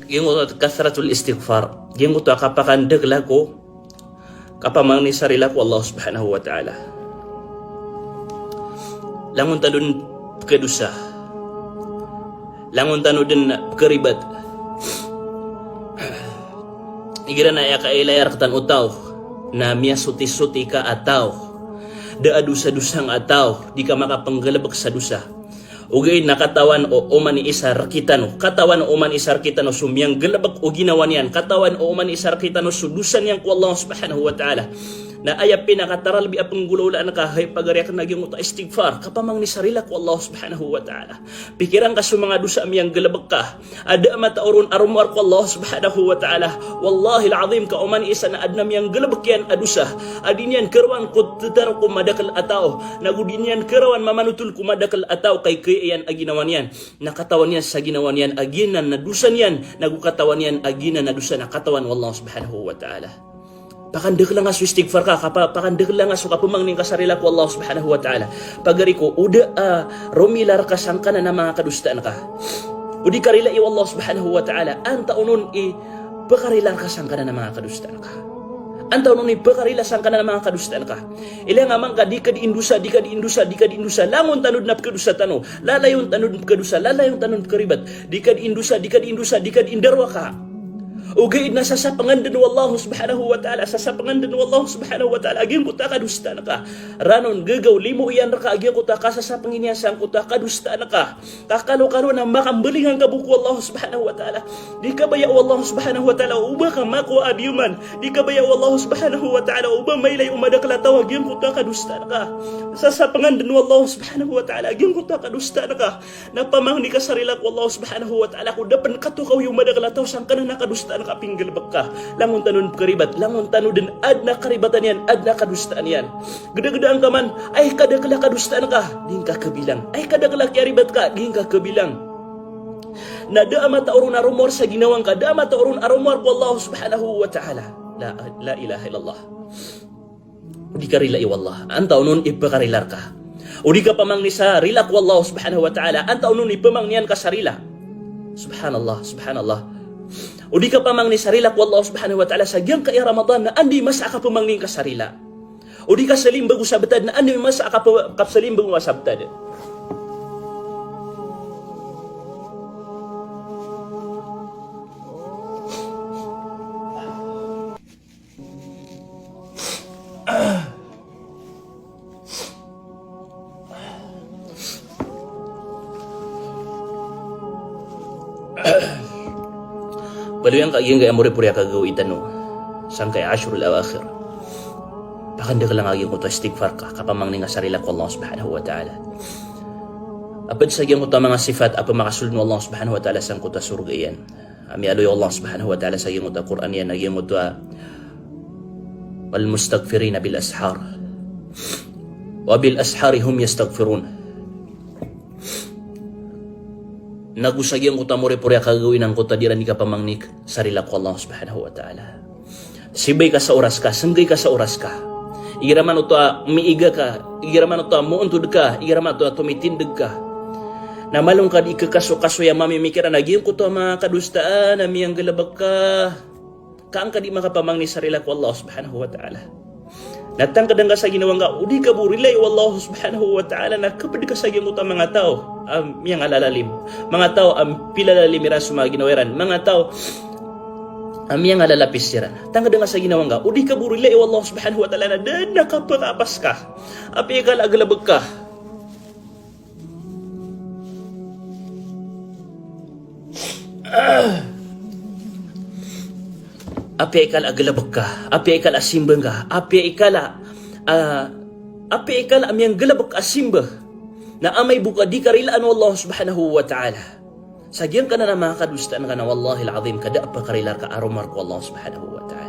Gingo kasratul istighfar. Gingo to kapakan deglako kapamang ni sarila ko Allah subhanahu wa ta'ala. Langon tanun kedusa. Langon tanun keribat. Igira na ya kailayar katan utaw na miya suti-suti ka ataw. Da adusa-dusang ataw di ka makapanggalabag sa dusa. Ugay nakatawan o oman ni isar kitano. Katawan o oman isar kitano sumiyang galabag o ginawa niyan. Katawan o oman isar kitano sudusan niyang ko Allah subhanahu wa ta'ala. Na ayap pinakataral bi apang gulula na kahay pagariak na gyung uta istighfar kapamang ni sarila ko Allah subhanahu wa ta'ala. Pikiran ka sa mga dusa miyang galabag ka. Ada mataurun arumar ko Allah subhanahu wa ta'ala. Wallahi alazim ka oman isa na adna miyang galabag yan adusa. Adin yan karawan ko tutar ko madakal ataw. Nagudin yan karawan mamanutul ko madakal ataw kay kayan aginawan yan. Nakatawan yan sa ginawan yan aginan na dusan yan. Nagukatawan yan aginan na dusan na katawan wallahu subhanahu wa ta'ala. Pakandag lang nga so istighfar ka, pakandag lang nga so kapumangning kasarila ko Allah subhanahu wa ta'ala. Pagari ko, uda romilar ka sangka na mga kadustaan ka. Udi karila iyo Allah subhanahu wa ta'ala, anta unon pakarilar ka sangka na mga kadustaan ka. Anta unon pakarila sangka na mga kadustaan ka. Ilang amang ka, di ka di indusa, langon tanud na kadusa tano, lalayon tanud kadusa, lalayon tanud karibat, di ka di indusa, di ka di indarwa ka. Ugay na sasapangan din wallahu subhanahu wa ta'ala, sasapangan din wallahu subhanahu wa ta'ala, agyan ko ta kadusta na ka. Ranon gagaw limo iyan raka agyan ko ta kasasapangin niya sang ko ta kadusta na ka. Kakalo-kalo na makambalingan ka buku wallahu subhanahu wa ta'ala. Di ka baya wallahu subhanahu wa ta'ala uba ka mako abiuman. Di ka baya wallahu subhanahu wa ta'ala uba maylay umadaklatao agyan ko ta kadusta na ka. Sasapangan din wallahu subhanahu wa ta'ala, agyan ko ta kadusta na ka. Napamang ni kasarila ko wallahu subhanahu wa ta'ala ko dapan katukaw yung madaklatao sang ka na nakadusta kaping galbak ka, langon tanun karibat, langon tanu din ad na karibatan yan, ad na kadustaan yan. Geda-gedaan ka man, ay kadakala kadustaan ka, din ka kabilang. Ay kadakala karibat ka, din ka kabilang. Na daama taurun arumor sa ginawang ka, daama taurun arumor ko Allah subhanahu wa ta'ala. La ilaha illallah. Udi ka rila iwallah, antaw nun ipakarilar ka. Udi ka pamang ni sa rila ko Allah subhanahu wa ta'ala, antaw nun ipamang niyan ka sa rila. Subhanallah, subhanallah. Udi ka pamang ni sarila ko Allah subhanahu wa ta'ala sa gyang kaya Ramadan na andi masa ka pamangning ka sarila. Udi ka salim bago sabtad na andi masa ka salim bago sabtad. Paluyang kaging gaya muri puri kagawitan no. Sangkay Ashurul Awakhir. Pakanda ka lang aging kuto istighfar ka kapamang ni nga sarila ko Allah subhanahu wa ta'ala. Apad sa gyang kuto mga sifat apa makasulod no Allah subhanahu wa ta'ala sang kuto surga yan. Ami aloy Allah subhanahu wa ta'ala sa gyang kuto Quran yan nagyang kuto wal mustaghfirina bil ashar. Wa bil ashari hum yastaghfirun. Nagusagyang kuta more puri kagawin ang kuta diran ni kapamangnik sarila ko Allah subhanahu wa ta'ala. Sibay ka sa oras ka, sanggay ka sa oras ka. Igiraman ito umiiga ka, igiraman ito muuntod ka, igiraman ito tumitindig ka. Na malong ka di kakaso-kaso ya mamimikiran nagyang kuta mga kadustaan, amiyang galabag ka. Kaang ka di makapamang ni sarila ko Allah subhanahu wa ta'ala. Natangkad nga sa ginawang ka, udi ka burilay wallahu subhanahu wa ta'ala na kapag ka sa ginawang mga tao, miyang alalalim. Mga tao, pilalalimiran sa mga ginaweran. Mga tao, miyang alalapis siran. Tangkad nga sa ginawang ka, udi ka burilay wallahu subhanahu wa ta'ala na nakapakapas ka. Api ka lagalabag ka. Api ikal agalabag ka, api ikal asimbang ka, api ikal amyang galabag asimbah na amay buka di karilaan wallahu subhanahu wa ta'ala. Sagyan ka na mga kadustaan ka na wallahi alazim kada pa karilar ka arumar ko Allah subhanahu wa ta'ala.